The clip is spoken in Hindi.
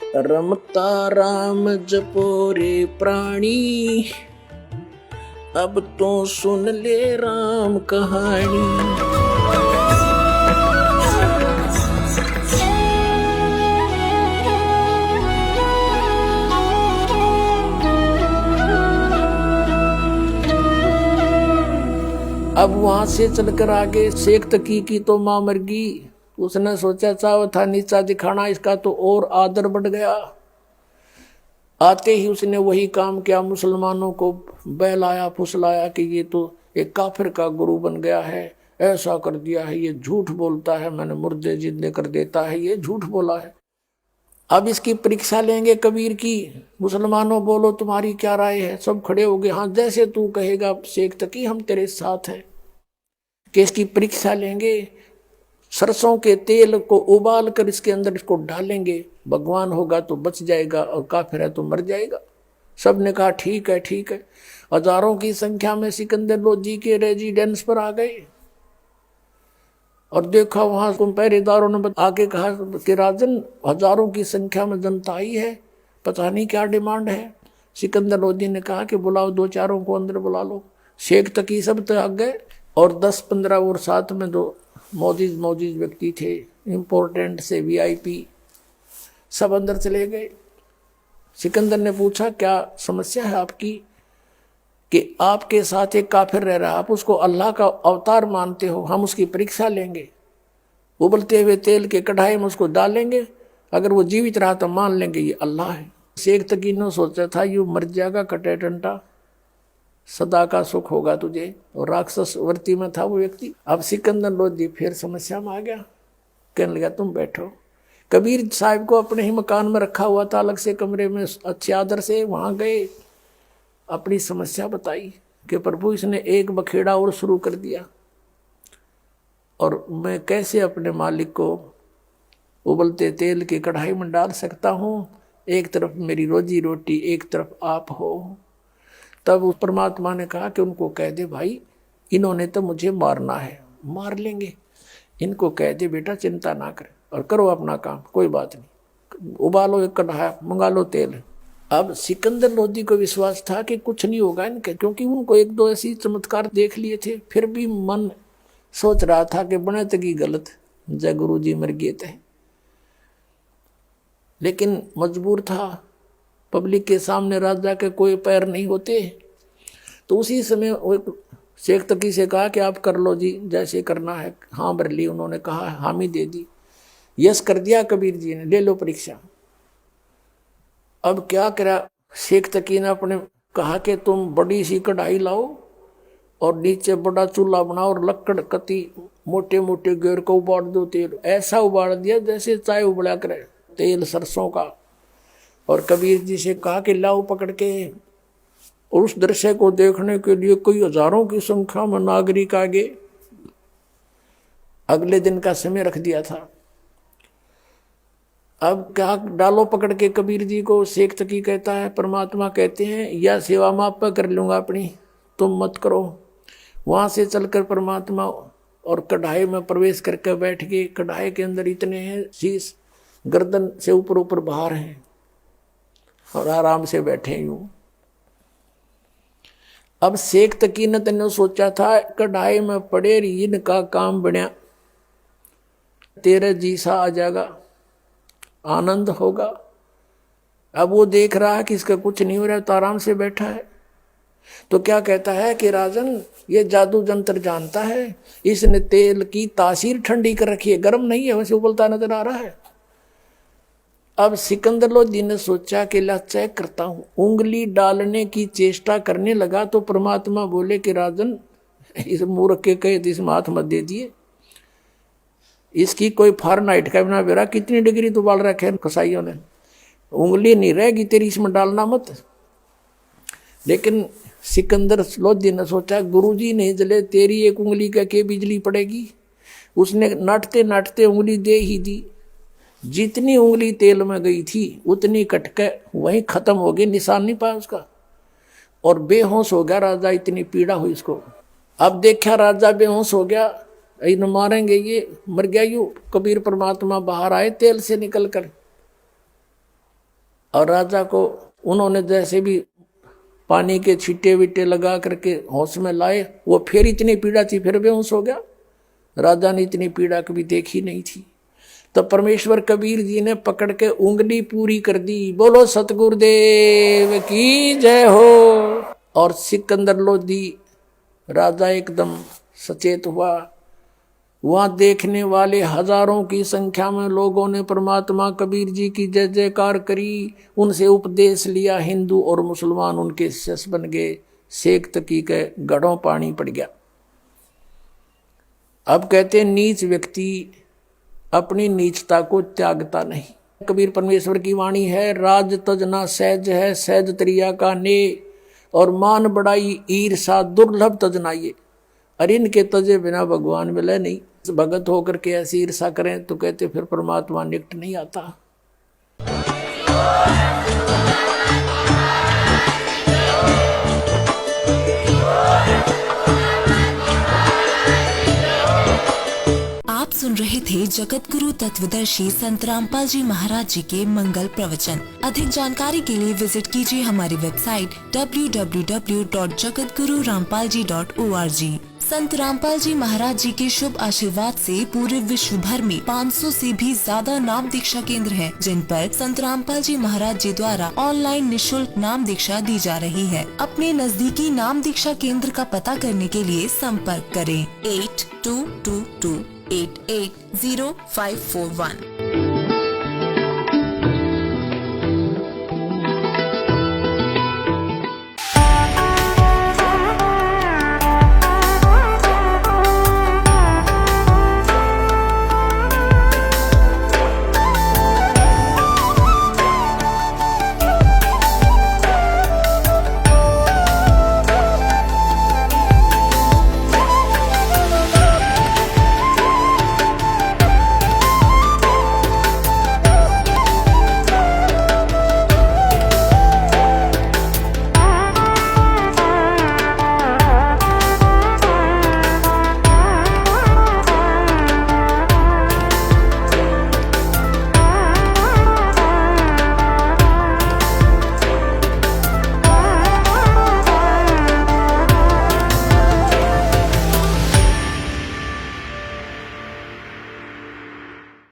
रमता राम जपो रे प्राणी, अब तो सुन ले राम कहानी। अब वहां से चलकर आगे शेख तकी की तो मां मर गई। उसने सोचा चाव था नीचा दिखाना, इसका तो और आदर बढ़ गया। आते ही उसने वही काम किया, मुसलमानों को बहलाया फुसलाया कि ये तो एक काफिर का गुरु बन गया है, ऐसा कर दिया है, ये झूठ बोलता है, मैंने मुर्दे जिंदे कर देता है, ये झूठ बोला है। अब इसकी परीक्षा लेंगे कबीर की। मुसलमानों बोलो तुम्हारी क्या राय है। सब खड़े हो गए, हाँ जैसे तू कहेगा शेख तकी हम तेरे साथ हैं। कि इसकी परीक्षा लेंगे, सरसों के तेल को उबाल कर इसके अंदर इसको डालेंगे, भगवान होगा तो बच जाएगा और काफिर है तो मर जाएगा। सब ने कहा ठीक है ठीक है। हजारों की संख्या में सिकंदर लोधी के रेजिडेंस पर आ गए और देखा वहां पहरेदारों ने आके कहा कि राजन हजारों की संख्या में जनता आई है, पता नहीं क्या डिमांड है। सिकंदर लोधी ने कहा कि बुलाओ, दो चारों को अंदर बुला लो। शेख तकी सब तो आ गए और 10-15 और साथ में दो मौजूद व्यक्ति थे, इम्पोर्टेंट से वीआईपी, सब अंदर चले गए। सिकंदर ने पूछा क्या समस्या है आपकी, कि आपके साथ एक काफिर रह रहा है, आप उसको अल्लाह का अवतार मानते हो, हम उसकी परीक्षा लेंगे, उबलते हुए तेल के कढ़ाई में उसको डालेंगे, अगर वो जीवित रहा तो मान लेंगे ये अल्लाह है। शेख तकी ने सोचा था यू मर जाएगा कटे टंटा, सदा का सुख होगा तुझे, और राक्षस वर्ती में था वो व्यक्ति। अब सिकंदर लोधी फिर समस्या में आ गया, कहने लगा तुम बैठो। कबीर साहब को अपने ही मकान में रखा हुआ था, अलग से कमरे में अच्छे आदर से, वहां गए, अपनी समस्या बताई कि प्रभु इसने एक बखेड़ा और शुरू कर दिया और मैं कैसे अपने मालिक को उबलते तेल की कढ़ाई में डाल सकता हूँ, एक तरफ मेरी रोजी रोटी, एक तरफ आप हो। तब उस परमात्मा ने कहा कि उनको कह दे भाई इन्होंने तो मुझे मारना है, मार लेंगे, इनको कह दे बेटा चिंता ना करे और करो अपना काम, कोई बात नहीं, उबालो एक कढ़ाई, मंगा लो तेल। अब सिकंदर लोधी को विश्वास था कि कुछ नहीं होगा इनके, क्योंकि उनको एक दो ऐसी चमत्कार देख लिए थे। फिर भी मन सोच रहा था कि बने तकी गलत, जय गुरु जी मर गए थे, लेकिन मजबूर था, पब्लिक के सामने राजा के कोई पैर नहीं होते। तो उसी समय वो शेख तकी से कहा कि आप कर लो जी, जैसे करना है। हाँ भर ली, उन्होंने कहा हामी दे दी, यस कर दिया कबीर जी ने, ले लो परीक्षा। अब क्या करा, शेख तकी ने अपने कहा कि तुम बड़ी सी कढ़ाई लाओ और नीचे बड़ा चूल्हा बनाओ और लकड़ कती मोटे मोटे घेर को उबाल दो तेल। ऐसा उबाल दिया जैसे चाय उबला करे तेल सरसों का। और कबीर जी से कहा कि लाओ पकड़ के। और उस दृश्य को देखने के लिए कई हजारों की संख्या में नागरिक आगे। अगले दिन का समय रख दिया था। अब क्या डालो पकड़ के कबीर जी को। शेख तकी कहता है, परमात्मा कहते हैं या सेवा मैं आप कर लूंगा अपनी, तुम मत करो। वहां से चलकर परमात्मा और कढ़ाई में प्रवेश करके बैठ गए। कढ़ाई के अंदर इतने हैं, शीश गर्दन से ऊपर ऊपर बाहर हैं और आराम से बैठे यूं। अब शेख तकी ने तेने सोचा था कढ़ाई में पड़े इनका काम बना, तेरे जी सा आ जाएगा, आनंद होगा। अब वो देख रहा है कि इसका कुछ नहीं हो रहा है, तो आराम से बैठा है। तो क्या कहता है कि राजन ये जादू जंतर जानता है, इसने तेल की तासीर ठंडी कर रखी है, गर्म नहीं है, वैसे उबलता नजर आ रहा है। अब सिकंदर लोधी ने सोचा कि ला चेक करता हूं, उंगली डालने की चेष्टा करने लगा तो परमात्मा बोले कि राजन इस मूर्ख के कहे इसमें हाथ मत दे दिए, इसकी कोई फारेनहाइट का बिना बेरा कितनी डिग्री तो बाल रखे कसाईयों ने, उंगली नहीं रहेगी तेरी, इसमें डालना मत। लेकिन सिकंदर लोधी ने सोचा गुरुजी नहीं जले, तेरी एक उंगली का के बिजली पड़ेगी। उसने नाटते नाटते उंगली दे ही दी। जितनी उंगली तेल में गई थी उतनी कटके वहीं खत्म हो गई, निशान नहीं पाया उसका, और बेहोश हो गया राजा। इतनी पीड़ा हुई इसको। अब देखा राजा बेहोश हो गया, इन मारेंगे, ये मर गया यू। कबीर परमात्मा बाहर आए तेल से निकल कर, और राजा को उन्होंने जैसे भी पानी के छींटे विटे लगा करके होश में लाए, वो फिर इतनी पीड़ा थी, फिर बेहोश हो गया। राजा ने इतनी पीड़ा कभी देखी नहीं थी। तो परमेश्वर कबीर जी ने पकड़ के उंगली पूरी कर दी, बोलो सतगुरुदेव की जय हो। और सिकंदर लोधी राजा एकदम सचेत हुआ। वहां देखने वाले हजारों की संख्या में लोगों ने परमात्मा कबीर जी की जय जयकार करी, उनसे उपदेश लिया। हिंदू और मुसलमान उनके शिष्य बन गए। शेख तकी के गढ़ों पानी पड़ गया। अब कहते नीच व्यक्ति अपनी नीचता को त्यागता नहीं। कबीर परमेश्वर की वाणी है, राज तजना सहज है, सहज त्रिया का ने, और मान बढ़ाई ईर्षा दुर्लभ तजनाइए। अरे इनके तजे बिना भगवान मिले नहीं। भगत होकर के ऐसी ईर्षा करें तो कहते फिर परमात्मा निकट नहीं आता। आप सुन रहे थे जगत गुरु तत्वदर्शी संत रामपाल जी महाराज जी के मंगल प्रवचन। अधिक जानकारी के लिए विजिट कीजिए हमारी वेबसाइट www.jagatgururampalji.org। संत रामपाल जी महाराज जी के शुभ आशीर्वाद से पूरे विश्व भर में 500 से भी ज्यादा नाम दीक्षा केंद्र हैं, जिन पर संत रामपाल जी महाराज जी द्वारा ऑनलाइन निशुल्क नाम दीक्षा दी जा रही है। अपने नजदीकी नाम दीक्षा केंद्र का पता करने के लिए संपर्क करें 8222880541।